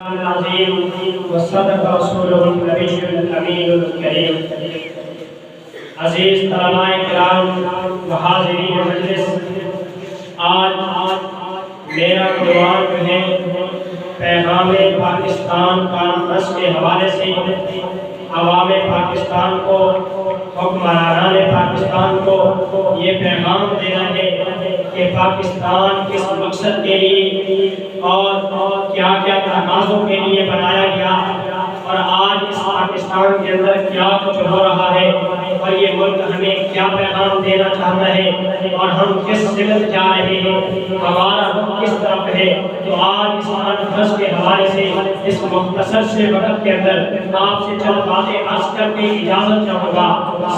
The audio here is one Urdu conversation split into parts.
العظیم وصدق رسوله النبی الامین الکریم۔ عزیز طلباء کرام و حاضرین مجلس، آج میرا عنوان جو ہے پیغام پاکستان کانفرنس کے حوالے سے عوام پاکستان کو، حکمرانان پاکستان کو یہ پیغام دینا ہے کہ پاکستان کس مقصد کے لیے اور کیا کیا تقاضوں کے لیے بنایا گیا، اور آج اس پاکستان کے اندر کیا کچھ ہو رہا ہے، اور یہ ملک ہمیں کیا پیغام دینا چاہتا ہے، اور ہم کس سمت جا رہے ہیں، ہمارا رخ کس طرف ہے۔ تو آج اس کانفرنس کے حوالے سے اس مختصر سے وقت کے اندر آپ سے چند باتیں عرض کر کے اجازت چاہوں گا۔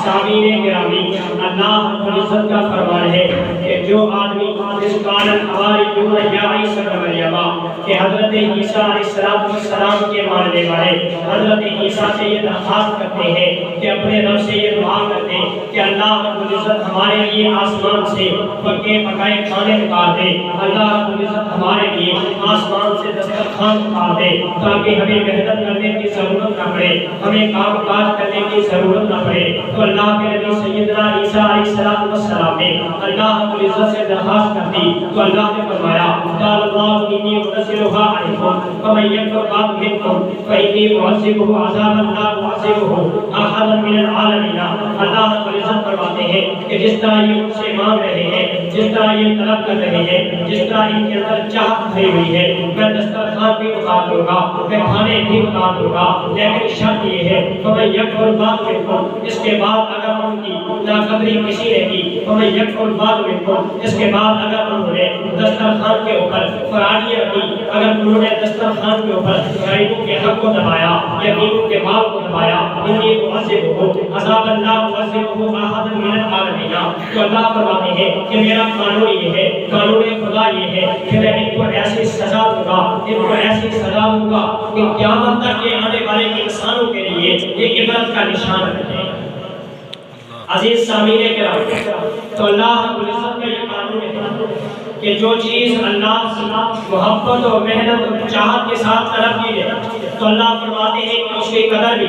سامعین گرامی، اللہ رب العزت کا فرمان ہے کہ جو آدمی اس قالن حواریون یا عیسی ابن مریم کہ حضرت عیسیٰ علیہ السلام کے ماننے والے حضرت عیسیٰ سے یہ درخواست کرتے ہیں کہ اپنے رب سے یہ دعا کرتے ہیں کہ اللہ رب العزت ہمارے لیے آسمان سے پکے پکائے کھانے اتار دے، اللہ رب العزت ہمارے لیے آسمان سے دسترخوان اتار دے تاکہ ہمیں محنت کرنے کی ضرورت نہ پڑے، ہمیں کام کاج کرنے کی ضرورت نہ پڑے۔ تو اللہ کے نبی سیدنا عیسیٰ علیہ السلام نے اللہ رب العزت سے درخواست کر دی تو اللہ نے فرمایا قال اللہ انی منزلها علیکم فمن یکفر بعد منکم فانی معذبہ عذابا لا اعذبہ احدا من العالمین۔ اللہ رب العزت فرماتے ہیں کہ جس طرح یہ ان سے مانگ رہے ہیں، جس طرح یہ طلب کر رہے ہیں، جس طرح ان کے اندر چاہت بھری ہوئی ہے، میں دسترخوان بھی اتار دوں گا، میں کھانے بھی اتار دوں گا، لیکن شرط یہ ہے فمن یکفر بعد منکم، اس کے بعد اگر ان کی ناقدری کسی نے کی، فمن یکفر بعد منکم، اس کے بعد اگر انہوں نے دسترخوان کے اوپر فرائیاں کی، اگر انہوں نے دسترخوان کے اوپر غریبوں کے حق کو دبایا، یتیموں کے مال کو دبایا، انی معذبہ عذابا لا اعذبہ احدا من العالمین۔ تو اللہ فرماتے ہیں کہ میرا قانون یہ ہے، قانون خدا یہ ہے کہ میں ان کو ایسی سزا دوں گا، ان کو ایسی سزا دوں گا کہ قیامت تک کے آنے والے انسانوں کے لیے یہ عبرت کا نشان رہے۔ عزیز سامعین کرام، تو اللہ رب العزت کا یہ قانون ہے کہ جو چیز اللہ سے محبت اور محنت اور چاہت کے ساتھ طلب کی ہے تو اللہ فرماتے ہیں کہ اس کی قدر بھی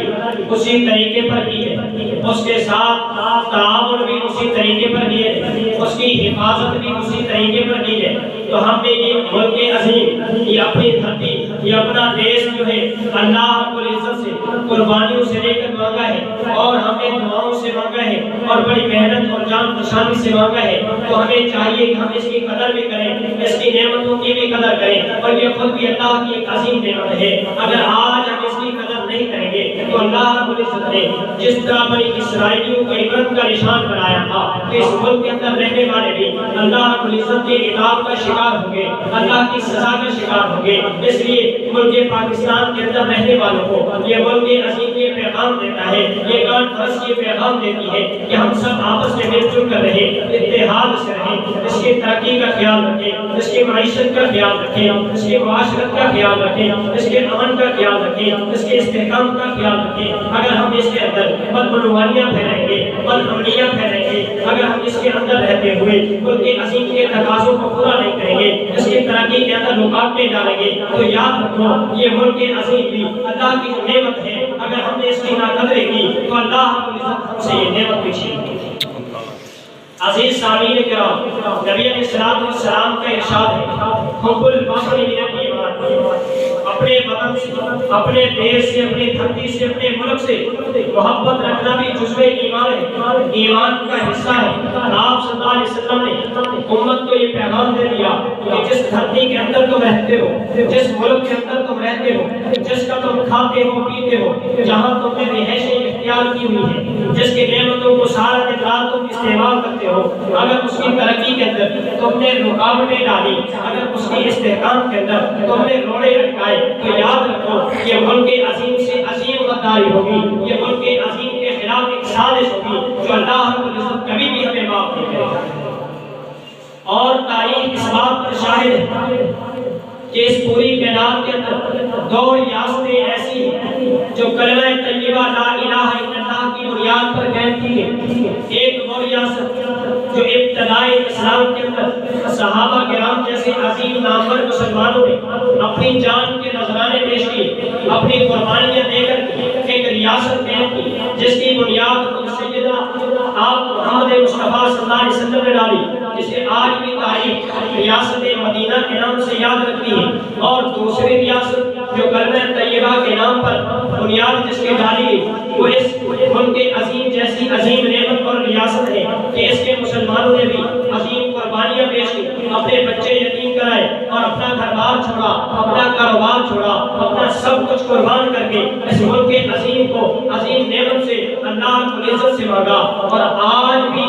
اسی طریقے پر کی ہے، اس کے ساتھ تعاون بھی اسی طریقے پر کی ہے، اس کی حفاظت بھی اسی طریقے پر کی ہے۔ تو ہم نے یہ ملک عظیم، یہ اپنی دھرتی، یہ اپنا دیش جو ہے اللہ رب العزت سے قربانیوں سے لے کر مانگا ہے، اور ہمیں دعاؤں سے مانگا ہے، اور بڑی محنت اور جان فشانی سے مانگا ہے۔ تو ہمیں چاہیے کہ ہم اس کی قدر بھی کریں، اس کی نعمتوں کی بھی قدر کریں، اور یہ خود بھی اللہ کی ایک عظیم نعمت ہے۔ اگر آج ہم اس کی قدر نہیں کریں گے تو اللہ رب العزت نے جس طرح بنی اسرائیلیوں کو عبرت کا نشان بنایا تھا کہ اس ملک کے اندر رہنے والے بھی اللہ رب العزت کے عقاب کا شکار ہوں گے، اللہ کی سزا کا شکار ہوں گے۔ اس لیے ملک پاکستان کے اندر رہنے والوں کو یہ ملک عظیم یہ پیغام دیتا ہے، یہ کانفرنس یہ پیغام دیتی ہے کہ ہم سب آپس میں مل جل کر رہیں، اتحاد سے رہیں، اس کی ترقی کا خیال رکھیں، اس کی معیشت کا خیال رکھیں، اس کی معاشرت کا خیال رکھیں، اس کے امن کا خیال رکھیں، اس کے استحکام کا خیال رکھیں۔ اگر ہم اس کے اندر بدعنوانیاں پھیلائیں گے، بدامنیاں پھیلائیں گے، اگر ہم اس کے اندر رہتے ہوئے ملک عظیم کے تقاضوں کو پورا نہیں کریں گے، اس کی ترقی کے اندر رکاوٹیں ڈالیں گے، تو یاد رکھو یہ ملک عظیم بھی اللہ کی نعمت ہے۔ اگر ہم نے اس کی ناقدری کی تو اللہ رب العزت ہم سے یہ نعمت بھی چھین لے۔ عزیز سامعین کرام، نبی علیہ السلام کا ارشاد ہے حب الوطن من الایمان، اپنے وطن سے، اپنے دیش سے، اپنی دھرتی سے، اپنے ملک سے محبت رکھنا بھی جزو ایمان ہے، ایمان کا حصہ ہے۔ آپ صلی اللہ علیہ وسلم نے امت کو یہ پیغام دے دیا کہ جس دھرتی کے اندر تم رہتے ہو، جس ملک کے اندر تم رہتے ہو، جس کا تم کھاتے ہو پیتے ہو، جہاں تم نے رہائشیں اختیار کی ہوئی ہے، جس کی نعمتوں کو سارا دن رات تم استعمال کرتے ہو، اگر اس کی ترقی کے اندر تم نے رکاوٹیں ڈالی، اگر اس کی استحکام کے اندر تم نے روڑے لٹکائے، تو یاد رکھو یہ ملک عظیم سے عظیم غداری ہوگی، یہ ملک عظیم کے خلاف ایک سازش ہوگی جو اللہ رب العزت کبھی بھی ہمیں معاف نہیں کرے گا۔ اور تاریخ اس بات پر شاہد ہے کہ اس پوری کائنات کے اندر دو ریاستیں ایسی ہیں جو کلمہ طیبہ لا الہ الا اللہ کی بنیاد پر قائم کی گئی۔ ایک وہ ریاست جو ابتدائی اسلام کے اندر صحابہ کرام جیسے عظیم نامور مسلمانوں نے اپنی جان کے نذرانے پیش کیے، اپنی قربانیاں دے کر ایک ریاست قائم کی جس کی بنیاد سیدنا آپ محمد مصطفیٰ صلی اللہ علیہ وسلم نے ڈالی، جسے آج بھی تاریخ ریاست مدینہ کے نام سے یاد رکھتی ہے۔ اور دوسری ریاست جو کلمہ طیبہ کے نام پر بنیاد جس کی ڈالی وہ اس ملک کے عظیم جیسی عظیم نعمت اور ریاست ہے کہ اس کے مسلمانوں نے بھی عظیم قربانیاں پیش کی، اپنے بچے یتیم کرائے اور اپنا گھر بار چھوڑا، اپنا کاروبار چھوڑا، اپنا سب کچھ قربان کر کے اس ملک کے عظیم کو عظیم نعمت سے اللہ رب العزت سے مانگا۔ اور آج بھی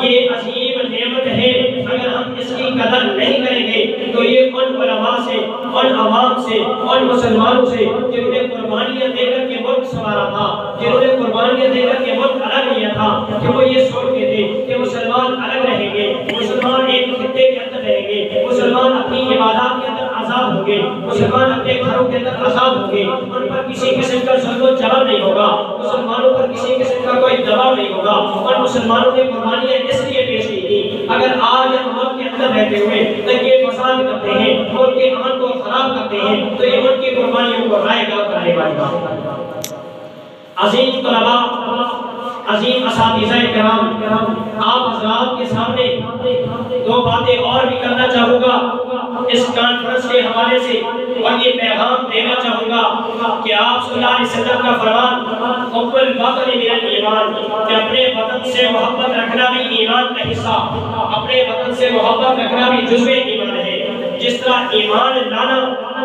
یہ عظیم نعمت ہے، اگر ہم اس کی قدر نہیں کریں گے تو یہ ان علماء سے، ان عوام سے، ان مسلمانوں سے جنہوں نے قربانیاں دے کر کے ملک سنوارا تھا، جنہوں نے قربانیاں دے کر کے ملک الگ لیا تھا، کہ وہ یہ سوچتے تھے کہ مسلمان الگ رہیں گے، مسلمان ایک خطے کے اندر رہیں گے، مسلمان اپنی عبادات کے اندر آزاد ہوں گے، مسلمان اپنے گھروں کے اندر آزاد ہوں گے، ان پر کسی قسم کا ظلم و جبر نہیں ہوگا، مسلمانوں پر کسی قسم کا کوئی دباؤ نہیں ہوگا۔ اور مسلمانوں نے قربانیاں اس لیے پیش کی تھی، اگر آج ہم ملک کے اندر رہتے ہوئے دنگے فساد کرتے ہیں، ملک کے امن کو خراب کرتے ہیں، تو یہ ملک کی قربانیوں کو رائے گا کرنے والی۔ عظیم طلباء، عظیم اساتذہ کرام، آپ حضرات کے سامنے دو باتیں اور بھی کرنا چاہوں گا اس کانفرنس کے حوالے سے، اور یہ پیغام دینا چاہوں گا کہ آپ صلی اللہ علیہ وسلم کا فرمان حب الوطن من الایمان، کہ اپنے وطن سے محبت رکھنا بھی ایمان کا حصہ، اپنے وطن سے محبت رکھنا بھی جزو ایمان ہے۔ جس طرح ایمان لانا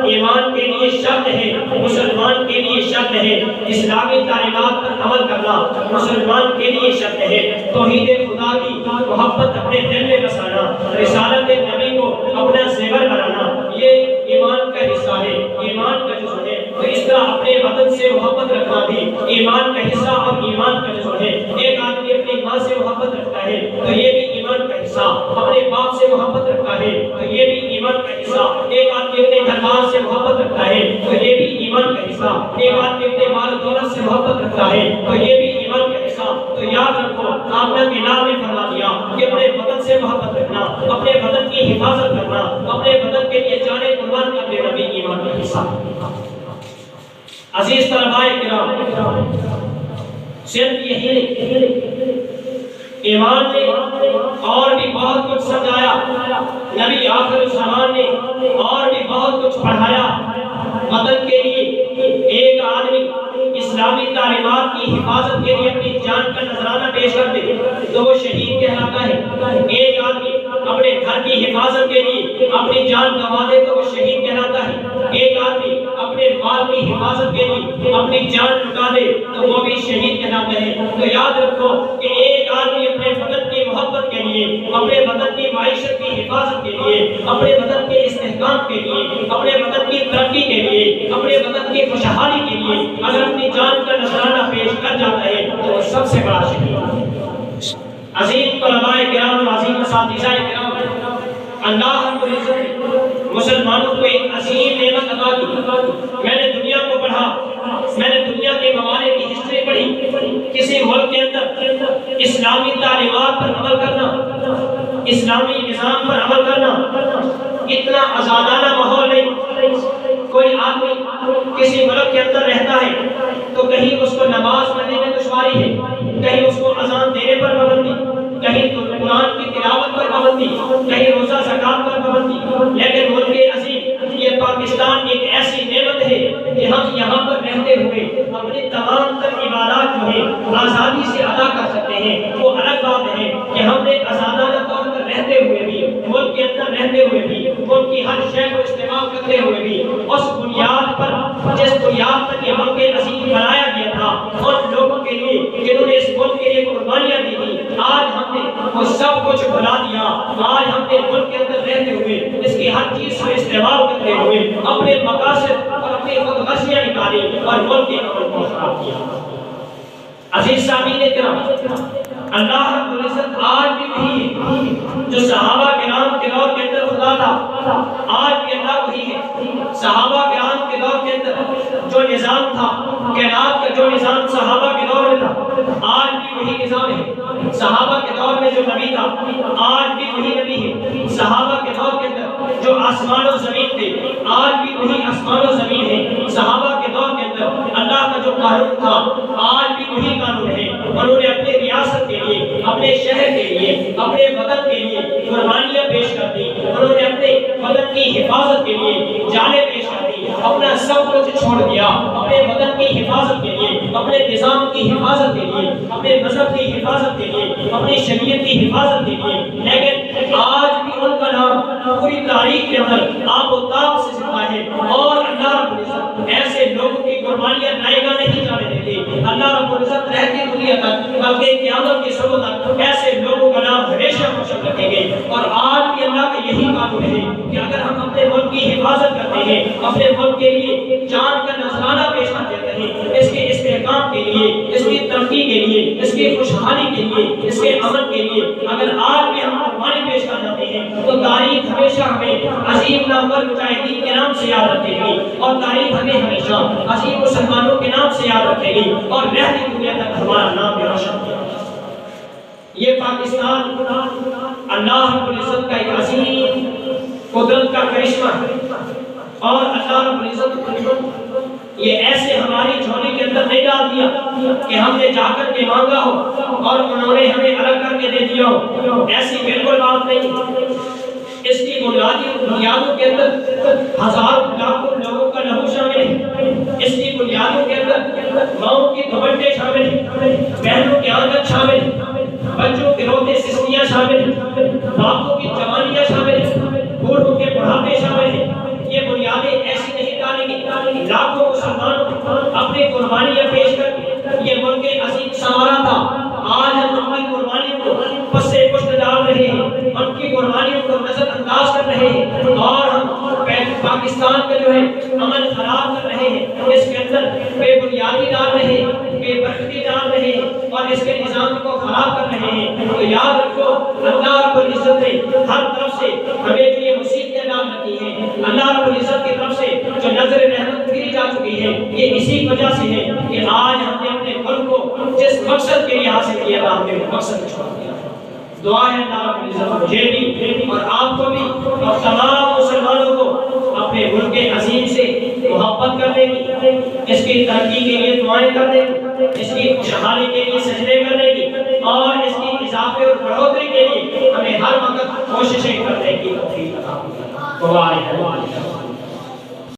ایمان کے لیے شرط ہے، مسلمان کے لیے شرط ہے، اسلامی تعلیمات پر عمل کرنا مسلمان کے لیے شرط ہے، توحید خدا کی محبت اپنے دل میں بسانا، رسالت نبی کو اپنا زیور بنانا، یہ ایمان کا حصہ ہے، ایمان کا جزو ہے۔ تو اس طرح اپنے وطن سے محبت رکھنا بھی ایمان کا حصہ اور ایمان کا جزو ہے۔ ایک آدمی اپنی ماں سے محبت رکھتا ہے تو یہ بھی ایمان کا حصہ، اپنے باپ سے محبت رکھتا ہے تو یہ بھی ایمان کا حصہ، ایک آدمی اپنے گھر بار سے محبت رکھتا ہے تو یہ بھی ایمان کا حصہ، ایک آدمی اپنے مال و دولت سے محبت رکھتا ہے تو یہ بھی ایمان کا حصہ۔ تو یاد رکھو، آمنہ کے نام نے فرما دیا کہ اپنے وطن سے محبت رکھنا، اپنے وطن کی حفاظت کرنا، اپنے وطن کے لیے جانے قربان کر دینا بھی ایمان کا حصہ۔ عزیز طلباء کرام، صرف یہی نہیں، ایمان نے اور بھی بہت کچھ سمجھایا، نبی آخر الزمان نے اور بھی بہت کچھ پڑھایا۔ وطن کے لیے ایک آدمی اسلامی تعلیمات کی حفاظت کے لیے اپنی جان کا نذرانہ پیش کر دے تو وہ شہید کہلاتا ہے، ایک آدمی اپنے گھر کی حفاظت کے لیے اپنی جان گنوا دے تو وہ شہید کہلاتا ہے، ایک آدمی اپنے مال کی حفاظت کے لیے اپنی جان لٹا دے تو وہ بھی شہید کہلاتا ہے۔ تو یاد رکھو کہ ایک آدمی اپنے وطن کی محبت کے لیے، اپنے وطن کی معیشت کی حفاظت کے لیے، اپنے وطن کے استحکام کے لیے، اپنے وطن کی ترقی کے لیے، اپنے وطن کی خوشحالی کے لیے اگر اپنی جان کا نذرانہ پیش کر جاتا ہے تو وہ سب سے بڑا شہید ہے۔ عظیم طلباء کرام، عظیم اساتذہ کرام، اللہ رب العزت مسلمانوں کو ایک عظیم نعمت عطا کی۔ میں نے دنیا کو پڑھا، میں نے دنیا کے ممالک کی ہسٹری پڑھی، کسی ملک کے اندر اسلامی تعلیمات پر عمل کرنا، اسلامی نظام پر عمل کرنا اتنا آزادانہ ماحول نہیں۔ کوئی آدمی کسی ملک کے اندر رہتا ہے تو کہیں اس کو نماز پڑھنے میں دشواری ہے، کہیں اس کو اذان دینے پر پابندی، کہیں قرآن کی تلاوت پر پابندی، کہیں روزہ زکات پر پابندی۔ لیکن ملک عظیم یہ پاکستان ایک ایسی نعمت ہے کہ ہم یہاں پر رہتے ہوئے اپنی تمام تر عبادات جو ہیں آزادی سے ادا کر سکتے ہیں۔ وہ الگ بات ہے کہ ہم نے آزادانہ طور پر رہتے ہوئے بھی، ملک کے اندر رہتے ہوئے بھی، ملک کی ہر شے کو استعمال کرتے ہوئے بھی اس بنیاد پر جس بنیاد پر یہ ملک عظیم بنایا گیا تھا، ان لوگوں کے لیے جنہوں نے اس ملک کے لیے قربانیاں دی تھی، آج ہم نے وہ سب کچھ بھلا دیا۔ آج ہم نے ملک کے اندر رہتے ہوئے اس کی ہر چیز کو استعمال کرتے ہوئے اپنے مقاصد اور اپنی خودغرضیاں نکالی اور ملک کے عمل کو خراب کیا۔ عزیز سامعین کرام، اللہ رب العزت آج بھی وہی جو صحابہ کرام کے دور کے اندر خدا تھا، آج بھی اللہ وہی ہے۔ صحابہ کرام کے دور کے اندر جو نظام تھا، کائنات کا جو نظام صحابہ کے دور میں تھا، آج بھی وہی نظام ہے۔ صحابہ کے دور میں جو نبی تھا، آج بھی وہی نبی ہے۔ صحابہ کے دور کے اندر جو جو آسمان و زمین تھے آج بھی وہی آسمان و زمین ہے۔ صحابہ کے دور کے اندر اللہ کا جو قانون تھا آج بھی وہی قانون ہے۔ انہوں نے اپنے ریاست کے لیے، اپنے شہر کے لیے، اپنے وطن کے لیے قربانیاں پیش کر دی۔ انہوں نے اپنے وطن کی حفاظت کے لیے جانیں پیش کر دی، اپنا سب کچھ چھوڑ دیا اپنے وطن کی حفاظت کے لیے، اپنے نظام کی حفاظت کے لیے، اپنے مذہب کی حفاظت کے لیے، اپنی شریعت کی حفاظت کے لیے۔ لیکن آج بھی ان کا نام پوری تاریخ کے اندر آب و تاب سے زندہ ہے، اور اللہ رب العزت ایسے لوگوں کی قربانیاں نائگہ نہیں جانے دیتے۔ اللہ رب العزت رہتی دنیا تک بلکہ قیامت کے صبح تک ایسے لوگوں کا نام ہمیشہ روشن رکھیں گے۔ اور آج بھی اللہ کا یہی قانون ہے کہ اگر ہم اپنے ملک کی حفاظت کرتے ہیں، اپنے ملک کے لیے جان کا نذرانہ پیش کر دیتے ہیں، اس کے استحکام کے لیے، اس کی ترقی کے لیے، اس کی خوشحالی کے لیے، اس کے امن کے لیے اگر آج بھی ہم قربانی پیش کر جاتے ہیں تو تاریخ ہمیشہ ہمیں عظیم نامور مجاہدین کے نام سے یاد رکھے گی، اور تاریخ ہمیں ہمیشہ عظیم مسلمانوں کے نام سے یاد رکھے گی، اور رہتی دنیا تک ہمارا نام بھی روشن کیا۔ یہ پاکستان اللہ رب العزت کا ایک عظیم قدرت کا کرشمہ ہے، اور اللہ رب العزت یہ ایسے ہماری جھولی کے اندر نہیں ڈال دیا کہ ہم نے جا کر کے مانگا ہو اور انہوں نے ہمیں الگ کر کے دے دیا ہو، ایسی بالکل بات نہیں۔ اس کی بنیادوں کے اندر ہزاروں لاکھوں لوگوں کا لہو شامل ہے، اس کی بنیادوں کے اندر ماؤں کی دوپٹے شامل ہیں، بہنوں کے آنگن شامل ہیں، بچوں کے روتے سسنیاں شامل ہیں، باپوں کی جوانیاں شامل ہیں، بوڑھوں کے بڑھاپے شامل ہیں۔ یہ بنیادیں ایسی نہیں ڈالیں گی، لاکھوں مسلمان اپنی قربانیاں پیش کر یہ ملک عظیم سنوارا تھا۔ آج ہم ان کی قربانیوں کو پسے پشت ڈال رہے ہیں، ان کی قربانیوں کو نظر انداز کر رہے ہیں، اور ہم پاکستان کا جو ہے امن خراب کر رہے ہیں، اس کے اندر بے بنیادی ڈال رہے ہیں، بے برکتی ڈال رہے ہیں، اور اس کے نظام کو خراب کر رہے ہیں۔ تو یاد رکھو اللہ رب العزت نے ہر طرف سے ہمیں جو یہ مصیبتیں ڈال رکھی ہیں، اللہ رب العزت کی طرف سے جو نظر رحمت پھیری جا چکی ہے، یہ اسی وجہ سے ہے کہ آج ہم نے اپنے ملک کو جس مقصد کے لیے حاصل کیا تھا ہم نے وہ مقصد چھوڑ دیا۔ دعا ہے اللہ رب العزت مجھے بھی اور آپ کو بھی اور تمام مسلمانوں کو اپنے ملک عظیم سے محبت کرنے کی، اس کی ترقی کے لیے دعائیں کرنے کی، اس کی خوشحالی کے لیے سجدے کرنے کی، اور اس کی اضافے اور بڑھوتری کے لیے ہمیں ہر وقت کوششیں کرنے کی توفیق عطا فرمائے۔ دعا ہے۔